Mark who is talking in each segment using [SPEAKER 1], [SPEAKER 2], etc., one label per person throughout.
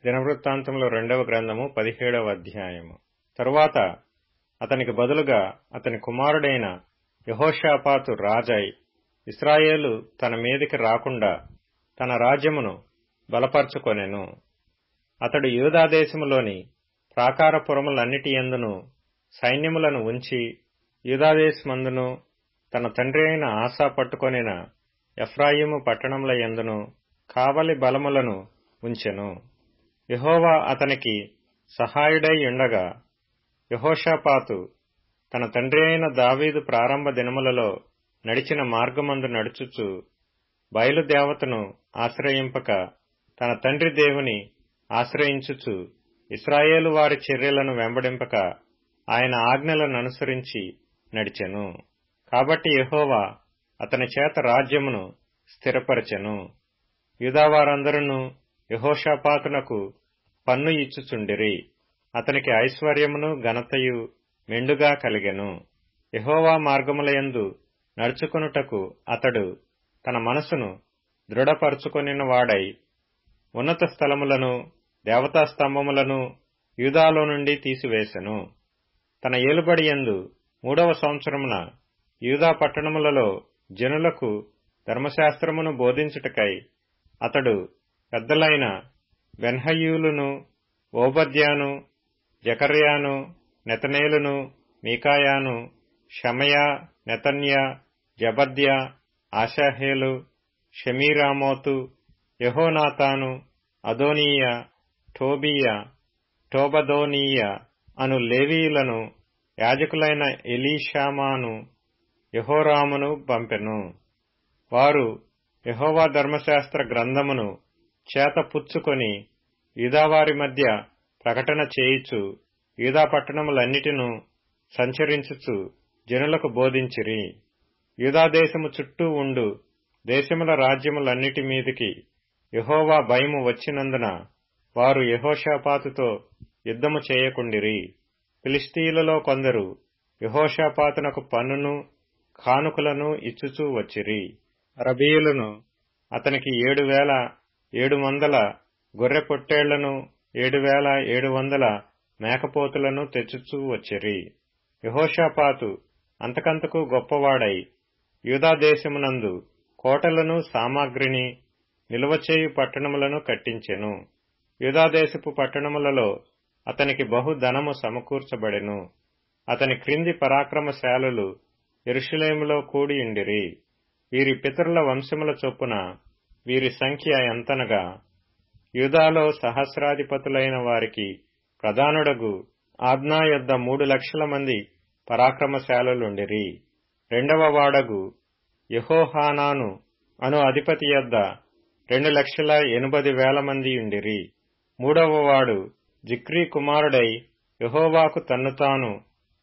[SPEAKER 1] దినవృత్తాంతములు 2వ గ్రంథము 17వ అధ్యాయము. తరువాత అతనికి బదులుగా అతని కుమారుడైన యెహోషాపాతు రాజై ఇశ్రాయేలు తన మీదికి రాకుండా తన రాజ్యమును బలపరచుకొనెను. అతడు యూదాదేశములోని ప్రాకారపురములన్నిటి యందును సైన్యములను ఉంచి యూదాదేశమందును తన తండ్రి అయిన ఆసా పట్టుకొనిన ఎఫ్రాయిము పట్టణముల యందును కావలి బలములను ఉంచెను. యెహోవా అతనికి సహాయుడై ఉండగా యెహోషాపాతు తన తండ్రి అయిన దావీదు ప్రారంభ దినములలో నడిచిన మార్గమందు నడుచుచు బయలుదేవతను ఆశ్రయింపక తన తండ్రి దేవుని ఆశ్రయించుచు ఇశ్రాయేలు వారి చర్యలను వెంబడింపక ఆయన ఆజ్ఞలను అనుసరించి నడిచెను. కాబట్టి యెహోవా అతని చేత రాజ్యమును స్థిరపరచెను. యూదావారందరూ యెహోషాపాతునకు పన్ను ఇచ్చుచుండిరి. అతనికి ఐశ్వర్యమును ఘనతయు మెండుగా కలిగెను. యెహోవా మార్గములయందు నడుచుకొనుటకు అతడు తన మనసును దృఢపరచుకొనిన వాడై ఉన్నత స్థలములను దేవతా స్తంభములను యూదాలో నుండి తీసివేసెను. తన ఏలుబడి యందు 3వ సంవత్సరమున యూదా పట్టణములలో జనులకు ధర్మశాస్త్రమును బోధించుటకై అతడు పెద్దలైన బెన్హయ్యూలును, ఓబద్యాను, జకర్యాను, నెతనేలును, మీకాయాను, షమయా, నెతన్యా, జబద్యా, ఆషాహేలు, షమీరామోతు, యెహోనాతాను, అదోనీయ, టోబీయ, టోబదోనీయ అను లేవీయులను యాజకులైన ఎలీషామాను, యెహోరామును పంపెను. వారు యెహోవా ధర్మశాస్త్ర గ్రంథమును చేత పుచ్చుకొని యూదావారి మధ్య ప్రకటన చేయుచు యూదా పట్టణములన్నిటినూ సంచరించుచు జనులకు బోధించిరి. యూదాదేశము చుట్టూ ఉండు దేశముల రాజ్యములన్నిటి మీదికి యెహోవా భయము వచ్చినందున వారు యెహోషాపాతుతో యుద్ధము చేయకుండిరి. ఫిలిష్తీయులలో కొందరు యెహోషాపాతునకు పన్నును కానుకలను ఇచ్చుచూ వచ్చిరి. అరబీయులను అతనికి 7,700 గొర్రె పొట్టేళ్లను 7,700 మేకపోతులను తెచ్చుచూ వచ్చిరి. యెహోషాపాతు అంతకంతకు గొప్పవాడై యూదాదేశమునందు కోటలను సామాగ్రిని నిలువచేయు పట్టణములను కట్టించెను. యూదాదేశపు పట్టణములలో అతనికి బహుధనము సమకూర్చబడెను. అతని క్రింది పరాక్రమశాలులు యెరూషలేములో కూడియుండిరి. వీరి పితరుల వంశముల చొప్పున వీరి సంఖ్య ఎంతనగా యూదాలో సహస్రాధిపతులైన వారికి ప్రధానుడగు ఆద్నా యొద్ద 3,00,000 మంది పరాక్రమశాలులుండిరి. 2వ వాడగు యెహోహానాను అను అధిపతి యొద్ద 2,80,000 మంది ఉండిరి. 3వ వాడు జిక్రీ కుమారుడై యెహోవాకు తన్ను తాను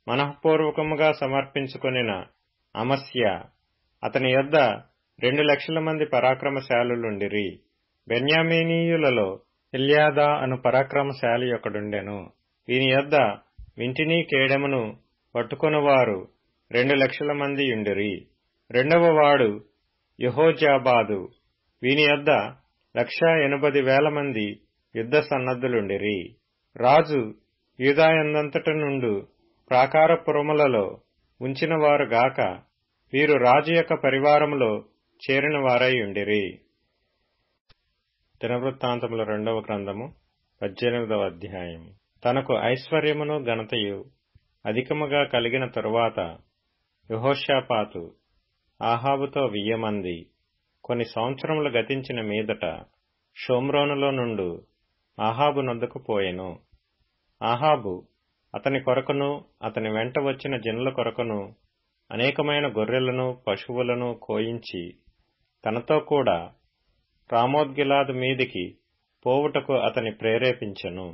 [SPEAKER 1] మనఃపూర్వకముగా సమర్పించుకొనిన అమస్య, అతని యొద్ద 2,00,000 మంది పరాక్రమశాలులుండిరి. బెన్యామీనీయులలో ఎల్యాదా అను పరాక్రమశాలి ఒకడుండెను. వీని యొద్ద వింటినీ కేడెమును పట్టుకొనువారు 2,00,000 మంది యుండిరి. 2వ వాడు యెహోజాబాదు, వీని యొద్ద 1,80,000 మంది యుద్ధ సన్నద్ధులుండిరి. రాజు యూదాయందంతట నుండు ప్రాకారపురములలో ఉంచిన వారు గాక వీరు రాజు యొక్క పరివారములో చేరిన వారై ఉండిరి. దినవృత్తాంతముల 2వ గ్రంథము 18వ అధ్యాయము. తనకు ఐశ్వర్యమును ఘనతయు అధికముగా కలిగిన తరువాత యెహోషాపాతు ఆహాబుతో 1,000 మంది కొన్ని సంవత్సరములు గతించిన మీదట షోమ్రోనులో నుండు ఆహాబు నొద్దకు పోయెను. ఆహాబు అతని కొరకును అతని వెంట వచ్చిన జనుల కొరకును అనేకమైన గొర్రెలను పశువులను కోయించి తనతో కూడా రామోత్గిలాదు మీదికి పోవుటకు అతని ప్రేరేపించెను.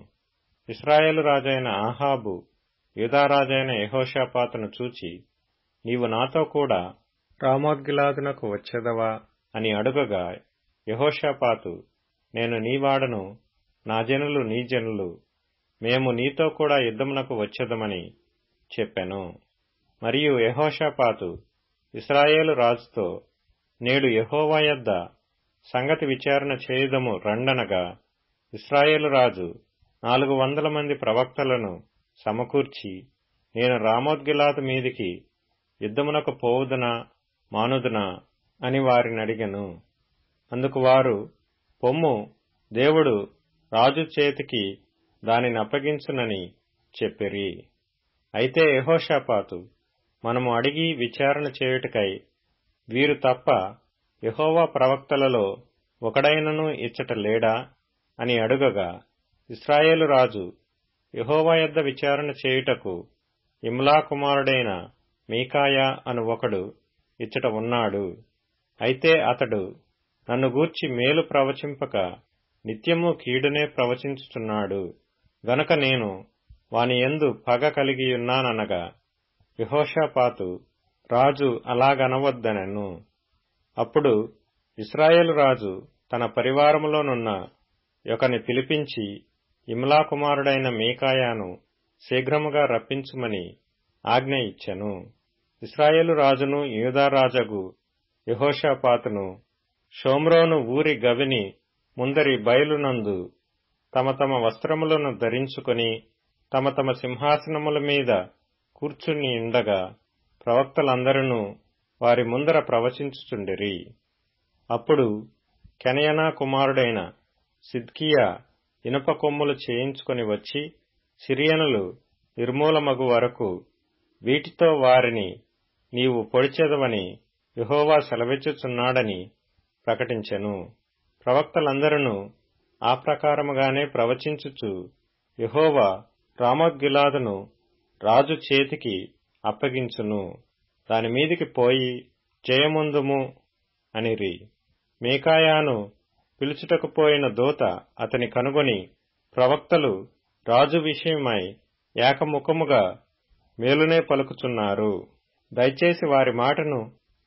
[SPEAKER 1] ఇశ్రాయేలు రాజైన ఆహాబు యూదారాజైన యెహోషాపాతును చూచి, నీవు నాతో కూడా రామోత్గిలాదునకు వచ్చెదవా అని అడుగగా యెహోషాపాతు, నేను నీవాడను, నా జనులు నీ జనులు, మేము నీతో కూడా యుద్ధమునకు వచ్చెదమని చెప్పెను. మరియు యెహోషాపాతు ఇశ్రాయేలు రాజుతో, నేడు యెహోవా యొద్ద సంగతి విచారణ చేయుదము రండనగా ఇశ్రాయేలు రాజు 400 మంది ప్రవక్తలను సమకూర్చి, నేను రామోత్గిలాదు మీదికి యుద్ధమునకు పోవుదునా మానుదునా అని వారినడిగెను. అందుకు వారు, పొమ్ము, దేవుడు రాజు చేతికి దానినప్పగించునని చెప్పిరి. అయితే యెహోషాపాతు, మనము అడిగి విచారణ చేయుటకై వీరు తప్ప యెహోవా ప్రవక్తలలో ఒకడైనను ఇచ్చట లేడా అని అడుగగా, ఇశ్రాయేలు రాజు, యెహోవా యొద్ద విచారణ చేయుటకు ఇమ్లా కుమారుడైన మీకాయా అను ఒకడు ఇచ్చట ఉన్నాడు. అయితే అతడు నన్ను గూర్చి మేలు ప్రవచింపక నిత్యము కీడునే ప్రవచించుచున్నాడు గనుక నేను వాని యందు పగ కలిగియున్నాననగా, యెహోషాపాతు, రాజు అలాగనవద్దనెను. అప్పుడు ఇశ్రాయేలు రాజు తన పరివారములోనున్న ఒకని పిలిపించి, ఇమ్లా కుమారుడైన మీకాయాను శీఘ్రముగా రప్పించుమని ఆజ్ఞ ఇచ్చెను. ఇశ్రాయేలు రాజును యూదారాజగు యెహోషాపాతును షోమ్రోను ఊరి గవిని ముందరి బయలునందు తమ తమ వస్త్రములను ధరించుకొని తమ తమ సింహాసనముల మీద కూర్చుని ఉండగా ప్రవక్తలందరూ వారి ముందర ప్రవచించుచుండిరి. అప్పుడు కెనయనా కుమారుడైన సిద్కియా ఇనుప కొమ్ములు చేయించుకొని వచ్చి, సిరియనులు నిర్మూలమగు వరకు వీటితో వారిని నీవు పొడిచెదవని యెహోవా సెలవిచ్చుచున్నాడని ప్రకటించెను. ప్రవక్తలందరూ ఆ ప్రకారముగానే ప్రవచించుచు, యెహోవా రామోత్గిలాదును రాజు చేతికి అప్పగించును, దాని మీదికి పోయి జయముందుము అనిరి. మీకాయాను పిలుచుటకు పోయిన దూత అతని కనుగొని, ప్రవక్తలు రాజు విషయమై ఏకముఖముగా మేలునే పలుకుచున్నారు, దయచేసి వారి మాటను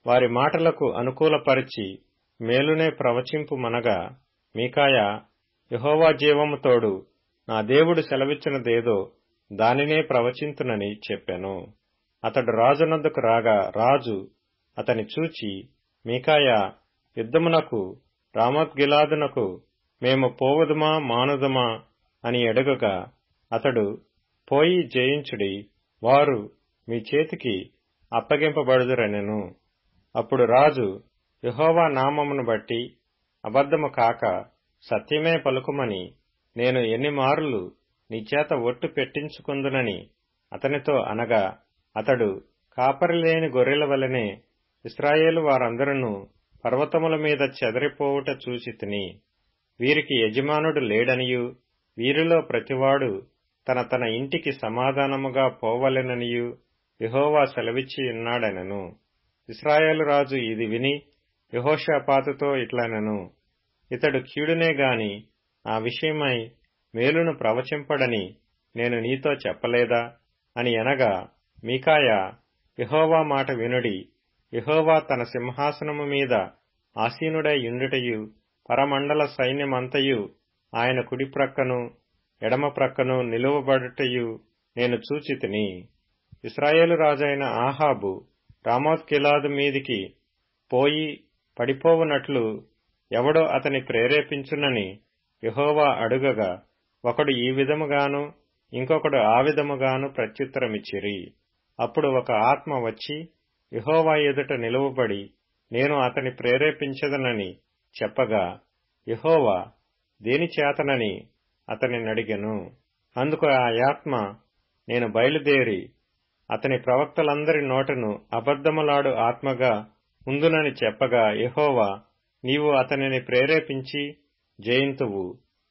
[SPEAKER 1] వారి మాటలకు అనుకూలపరిచి మేలునే ప్రవచింపుమనగా, మీకాయా, యెహోవా జీవము తోడు నా దేవుడు సెలవిచ్చినదేదో దానినే ప్రవచింతునని చెప్పెను. అతడు రాజునొద్దకు రాగా రాజు అతని చూచి, మీకాయా, యుద్ధమునకు రామోత్గిలాదునకు మేము పోవదుమా మానుదుమా అని అడుగగా, అతడు, పోయి జయించుడి, వారు మీ చేతికి అప్పగింపబడుదురనెను. అప్పుడు రాజు, యెహోవా నామమును బట్టి అబద్ధము కాక సత్యమే పలుకుమని నేను ఎన్ని మారులు నీచేత ఒట్టు పెట్టించుకుందునని అతనితో అనగా, అతడు, కాపరిలేని గొర్రెల వలెనే ఇశ్రాయేలు వారందరూ పర్వతముల మీద చెదరిపోవుట చూచితిని. వీరికి యజమానుడు లేడనియు వీరిలో ప్రతివాడు తన తన ఇంటికి సమాధానముగా పోవలెననియు యెహోవా సెలవిచ్చియున్నాడనెను. ఇశ్రాయేలు రాజు ఇది విని యెహోషాపాతుతో ఇట్లనెను, ఇతడు కీడునే గాని ఆ విషయమై మేలును ప్రవచింపడని నేను నీతో చెప్పలేదా అని అనగా, మీకాయా, యెహోవా మాట వినుడి, యెహోవా తన సింహాసనము మీద ఆసీనుడై యుండుటయు పరమండల సైన్యమంతయు ఆయన కుడి ప్రక్కను ఎడమ ప్రక్కను నిలువబడుటయు నేను చూచితిని. ఇశ్రాయేలు రాజైన ఆహాబు రామోత్గిలాదు మీదికి పోయి పడిపోవునట్లు ఎవడో అతని ప్రేరేపించునని యెహోవా అడుగగా, ఒకడు ఈ విధముగాను ఇంకొకడు ఆ విధముగాను ప్రత్యుత్తరమిచ్చిరి. అప్పుడు ఒక ఆత్మ వచ్చి యెహోవా ఎదుట నిలువబడి, నేను అతని ప్రేరేపించదనని చెప్పగా, యెహోవా దేనిచేతనని అతని నడిగెను. అందుకు ఆ ఆత్మ, నేను బయలుదేరి అతని ప్రవక్తలందరి నోటను అబద్ధములాడు ఆత్మగా ఉందునని చెప్పగా, యెహోవా, నీవు అతనిని ప్రేరేపించి జయింతువు,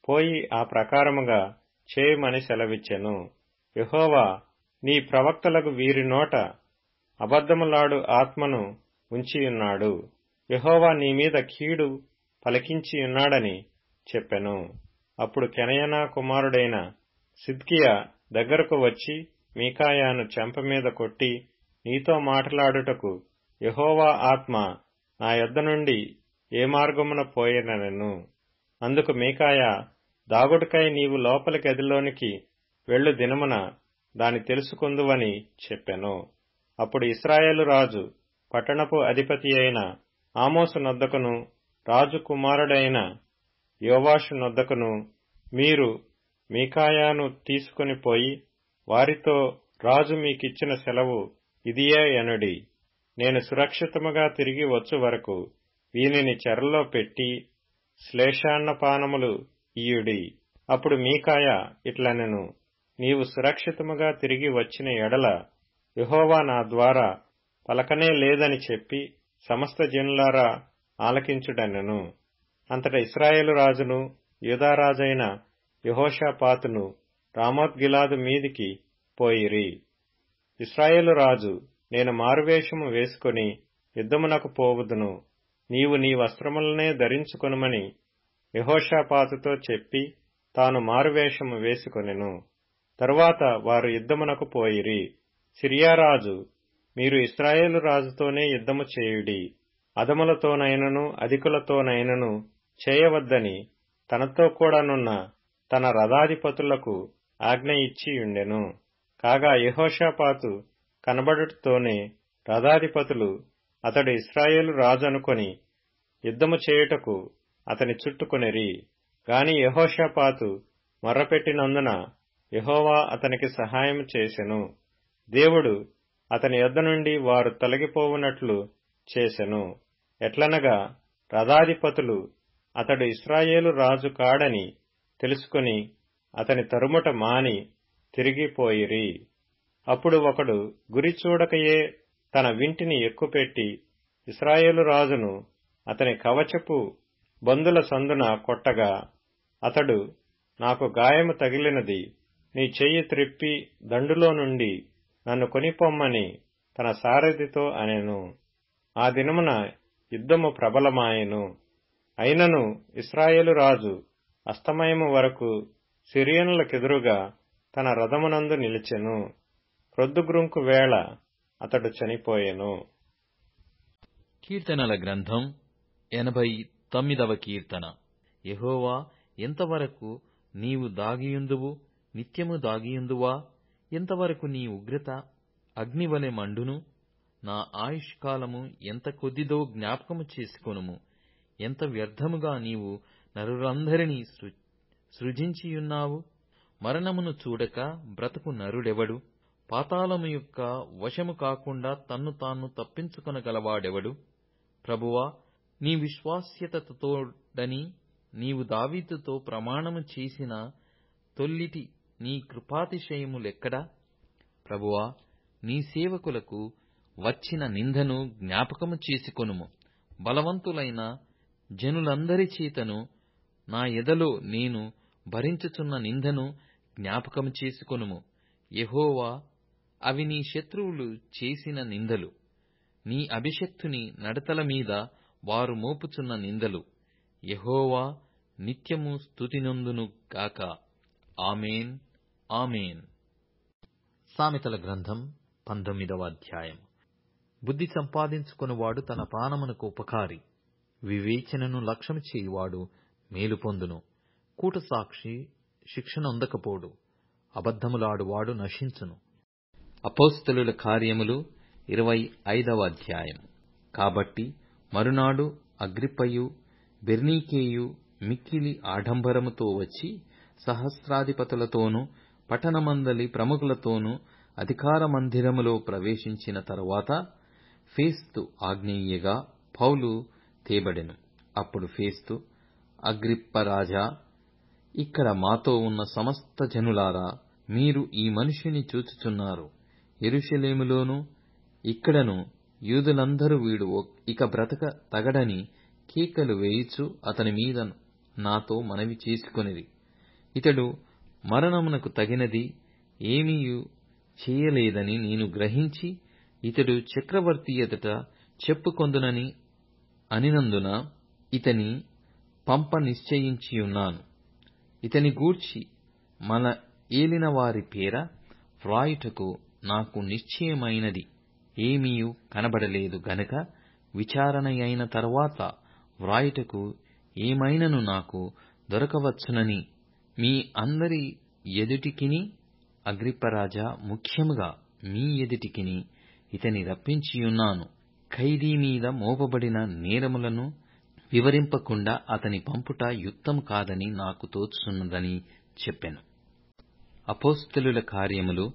[SPEAKER 1] పోయి ఆ ప్రకారముగా చేయమని సెలవిచ్చెను. యెహోవా నీ ప్రవక్తలకు వీరి నోట అబద్ధములాడు ఆత్మను ఉంచియున్నాడు, యెహోవా నీ మీద కీడు పలికించియున్నాడని చెప్పెను. అప్పుడు కెనయనా కుమారుడైన సిద్కియా దగ్గరకు వచ్చి మీకాయాను చెంప మీద కొట్టి, నీతో మాట్లాడుటకు యెహోవా ఆత్మ నా యొద్ద నుండి ఏ మార్గమున పోయెననెను. అందుకు మీకాయా, దాగుడుకై నీవు లోపలి గదిలోనికి వెళ్ళు దినమున దాని తెలుసుకుందువని చెప్పెను. అప్పుడు ఇశ్రాయేలు రాజు పట్టణపు అధిపతి అయిన ఆమోసు నొద్దకును రాజు కుమారుడైన యోవాషు నొద్దకును మీరు మీకాయాను తీసుకొని పోయి వారితో, రాజు మీకిచ్చిన సెలవు ఇదియే అనుడి. నేను సురక్షితముగా తిరిగి వచ్చు వరకు వీనిని చెరలో పెట్టి శ్లేషాన్నపానములు ఇయ్యుడి. అప్పుడు మీకాయ ఇట్లనెను, నీవు సురక్షితముగా తిరిగి వచ్చిన ఎడల యెహోవా నా ద్వారా పలకనే లేదని చెప్పి సమస్త జనులారా ఆలకించుడనెను. అంతట ఇశ్రాయేలు రాజును యూదారాజైన యెహోషాపాతును రామోత్గిలాదు మీదికి పోయిరి. ఇశ్రాయేలు రాజు, నేను మారువేషము వేసుకొని యుద్ధమునకు పోవుదును, నీవు నీ వస్త్రములనే ధరించుకొనుమని యెహోషాపాతుతో చెప్పి తాను మారువేషము వేసుకొనెను. తరువాత వారు యుద్ధమునకు పోయిరి. సిరియారాజు, మీరు ఇశ్రాయేలు రాజుతోనే యుద్ధము చేయుడి, అదములతోనైనను అధికులతోనైనను చేయవద్దని తనతో కూడానున్న తన రథాధిపతులకు ఆజ్ఞ ఇచ్చియుండెను. కాగా యెహోషాపాతు కనబడుటతోనే రథాధిపతులు అతడు ఇశ్రాయేలు రాజు అనుకొని యుద్ధము చేయుటకు అతని చుట్టుకొనిరి. గాని యెహోషాపాతు మొర్రపెట్టినందున యెహోవా అతనికి సహాయం చేసెను. దేవుడు అతని యొద్ద నుండి వారు తొలగిపోవునట్లు చేసెను. ఎట్లనగా రథాధిపతులు అతడు ఇశ్రాయేలు రాజు కాడని తెలుసుకుని అతని తరుముట మాని తిరిగిపోయిరి. అప్పుడు ఒకడు గురి చూడకయే తన వింటిని ఎక్కుపెట్టి ఇశ్రాయేలు రాజును అతని కవచపు బందుల సందున కొట్టగా, అతడు, నాకు గాయము తగిలినది, నీ చెయ్యి త్రిప్పి దండులో నుండి నన్ను కొనిపొమ్మని తన సారథితో అనెను. ఆ దినమున యుద్ధము ప్రబలమాయెను. అయినను ఇశ్రాయేలు రాజు అస్తమయము వరకు సిరియనులకెదురుగా తన రథమునందు నిలిచెను. ప్రొద్దుగ్రుంకు వేళ అతడు చనిపోయెను.
[SPEAKER 2] కీర్తనల గ్రంథం 89వ కీర్తన. యెహోవా, ఎంతవరకు నీవు దాగియుందువు? నిత్యము దాగియుందువా? ఎంతవరకు నీ ఉగ్రత అగ్నివలె మండును? నా ఆయుష్కాలము ఎంత కొద్దిదో జ్ఞాపకము చేసుకొనుము. ఎంత వ్యర్థముగా నీవు నరులందరినీ సృజించియున్నావు. మరణమును చూడక బ్రతుకు నరుడెవడు? పాతాళము యొక్క వశము కాకుండా తన్ను తాను తప్పించుకొనగలవాడెవడు? ప్రభువా, నీ విశ్వాస్యతతోడని నీవు దావీదుతో ప్రమాణము చేసిన తొల్లిటి నీ కృపాతిశయములెక్కడా? ప్రభువా, నీ సేవకులకు వచ్చిన నిందను జ్ఞాపకము చేసుకొనుము. బలవంతులైన జనులందరి చేతను నా ఎదలో నేను భరించుచున్న నిందను జ్ఞాపకము చేసుకొనుము. యెహోవా, అవి నీ శత్రువులు చేసిన నిందలు, నీ అభిషిక్తుని నడతల మీద వారు మోపుచున్న నిందలు. యెహోవా నిత్యము స్తుతినొందును గాక. ఆమేన్, ఆమేన్. సామెతల గ్రంథం 19వ అధ్యాయం. బుద్ధి సంపాదించుకొనువాడు తన ప్రాణమునకు ఉపకారి, వివేచనను లక్ష్యము చేయువాడు మేలు పొందును. కూటసాక్షి శిక్షనొందకపోడు, అబద్ధములాడువాడు నశించును. అపోస్తలుల కార్యములు 25వ అధ్యాయం. కాబట్టి మరునాడు అగ్రిప్పయు బెర్నీకేయు మిక్కిలి ఆడంబరముతో వచ్చి సహస్రాధిపతులతోనూ పట్టణమందలి ప్రముఖులతోనూ అధికార మందిరములో ప్రవేశించిన తరువాత ఫేస్తు ఆజ్ఞయియ్యగా పౌలు తేబడెను. అప్పుడు ఫేస్తు, అగ్రిప్పరాజా, ఇక్కడ మాతో ఉన్న సమస్త జనులారా, మీరు ఈ మనుష్యుని చూచుచున్నారు. యెరూషలేములోనూ ఇక్కడను యూదులందరూ వీడు ఇక బ్రతక తగడని కేకలు వేయుచు అతని మీద నాతో మనవి చేసుకొనిరి. ఇతడు మరణమునకు తగినది ఏమీయూ చేయలేదని నేను గ్రహించి ఇతడు చక్రవర్తి ఎదుట చెప్పుకొందునని అనినందున ఇతని పంప నిశ్చయించియున్నాను. ఇతని గూర్చి మన ఏలినవారి పేర వ్రాయుటకు నాకు నిశ్చయమైనది ఏమీయూ కనబడలేదు గనుక విచారణ అయిన తరువాత వ్రాయుటకు ఏమైనను నాకు దొరకవచ్చునని మీ అందరి ఎదుటికిని, అగ్రిప్పరాజా, ముఖ్యముగా మీ ఎదుటికిని ఇతని రప్పించియున్నాను. ఖైదీ మీద మోపబడిన నేరములను వివరింపకుండా అతని పంపుట యుక్తం కాదని నాకు తోచుచున్నదని చెప్పెను. అపోస్తలుల కార్యములు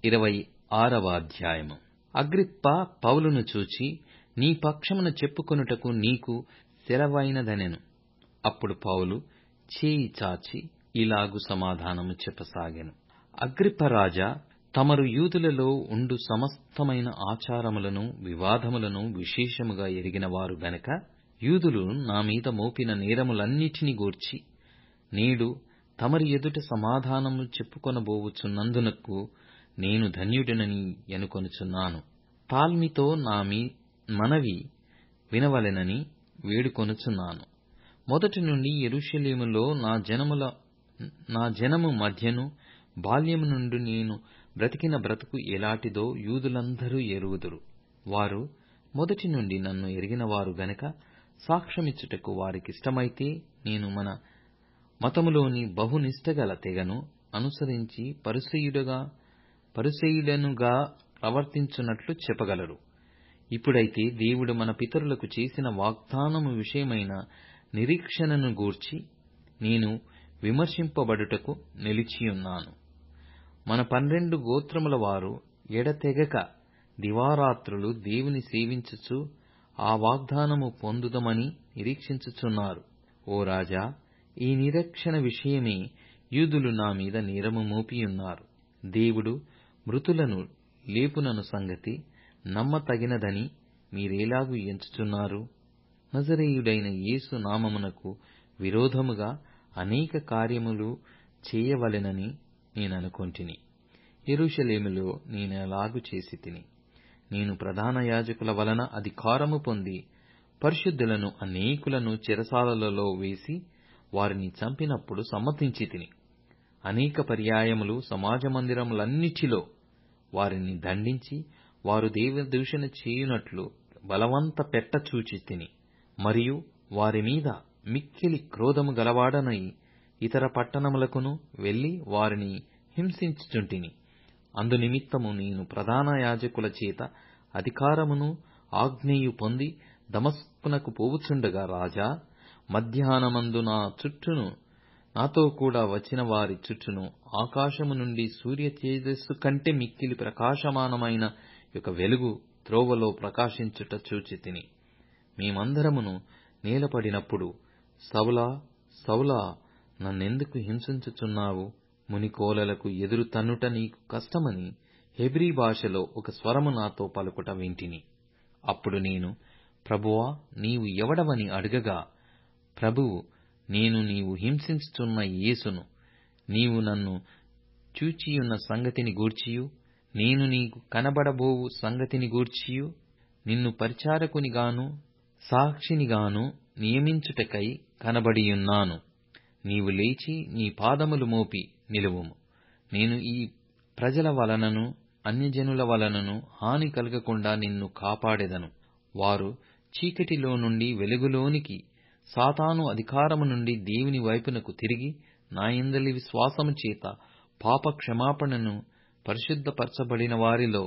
[SPEAKER 2] 26వ అధ్యాయము. అగ్రిప్ప పౌలును చూచి, నీ పక్షమున చెప్పుకొనుటకు నీకు సెలవైనదనెను. అప్పుడు పౌలు చేయి చాచి ఇలాగు సమాధానము చెప్పసాగెను. అగ్రిప్ప రాజా, తమరు యూదులలో ఉండు సమస్తమైన ఆచారములను వివాదములను విశేషముగా ఎరిగిన వారు గనక, యూదులు నా మీద మోపిన నేరములన్నిటిని గూర్చి నేడు తమరి ఎదుట సమాధానము చెప్పుకొనబోవుచున్నందునకు నేను ధన్యుడినని ఎనుకొనుచున్నాను. తాల్మితో నా మనవి వినవలెనని వేడుకొనుచున్నాను. మొదటి నుండి యెరూషలేములో నా జనము మధ్యను బాల్యము నుండి నేను బ్రతికిన బ్రతుకు ఎలాంటిదో యూదులందరూ ఎరుగుదురు. వారు మొదటి నుండి నన్ను ఎరిగినవారు గనక సాక్ష్యమిచ్చుటకు వారికిష్టమైతే నేను మన మతములోని బహునిష్టగల తెగను అనుసరించి పరిసయ్యుడనుగా ప్రవర్తించున్నట్లు చెప్పగలరు. ఇప్పుడైతే దేవుడు మన పితరులకు చేసిన వాగ్దానము విషయమైన నిరీక్షణను గూర్చి నేను విమర్శింపబడుటకు నిలిచియున్నాను. మన 12 గోత్రముల వారు ఎడతెగక దివారాత్రులు దేవుని సేవించుచు ఆ వాగ్దానము పొందుదమని నిరీక్షించుచున్నారు. ఓ రాజా, ఈ నిరీక్షణ విషయమే యూదులు నా మీద నేరము మోపియున్నారు. దేవుడు మృతులను లేపునను సంగతి నమ్మతగినదని మీరేలాగు ఎంచుచున్నారు? నజరేయుడైన యేసు నామమునకు విరోధముగా అనేక కార్యములు చేయవలెనని నేననుకొంటిని. యెరూషలేములో నేనెలాగు చేసి తిని, నేను ప్రధాన యాజకుల వలన అధికారము పొంది పరిశుద్ధులను అనేకులను చెరసాలలో వేసి వారిని చంపినప్పుడు సమ్మతించి తిని. అనేక పర్యాయములు సమాజ మందిరములన్నిటిలో వారిని దండించి వారు దేవదూషణ చేయునట్లు బలవంత పెట్ట చూచి తిని. మరియు వారి మీద మిక్కిలి క్రోధము గలవాడనై ఇతర పట్టణములకును వెళ్లి వారిని హింసించుచుంటిని. అందునిమిత్తము నేను ప్రధాన యాజకుల చేత అధికారమును ఆజ్ఞయు పొంది దమస్కునకు పోవుచుండగా, రాజా, మధ్యాహ్నమందు నా చుట్టూను నాతో కూడా వచ్చిన వారి చుట్టూను ఆకాశము నుండి సూర్య తేజస్సు కంటే మిక్కిలి ప్రకాశమానమైన ఒక వెలుగు త్రోవలో ప్రకాశించుట చూచి తిని. మేమందరమును నేలపడినప్పుడు, సౌలా, సౌలా, నన్నెందుకు హింసించుచున్నావు? మునికోలలకు ఎదురు తన్నుట నీకు కష్టమని హెబ్రీ భాషలో ఒక స్వరము నాతో పలుకుట వింటిని. అప్పుడు నేను, ప్రభువా, నీవు ఎవడవని అడగగా, ప్రభువు, నేను నీవు హింసించుచున్న యేసును, నీవు నన్ను చూచియున్న సంగతిని గూర్చియు నేను నీకు కనబడబోవు సంగతిని గూర్చియు నిన్ను పరిచారకునిగాను సాక్షినిగాను నియమించుటకై కనబడియున్నాను. నీవు లేచి నీ పాదములు మోపి నిలువుము. నేను ఈ ప్రజల వలనను అన్యజనుల వలనను హాని కలగకుండా నిన్ను కాపాడెదను. వారు చీకటిలో నుండి వెలుగులోనికి, సాతాను అధికారము నుండి దేవుని వైపునకు తిరిగి నా యందలి విశ్వాసము చేత పాప క్షమాపణను పరిశుద్ధపరచబడిన వారిలో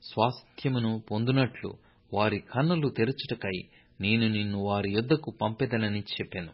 [SPEAKER 2] స్వాస్థ్యమును పొందునట్లు వారి కన్నులు తెరచుటకై నేను నిన్ను వారి యొద్దకు పంపెదనని చెప్పెను.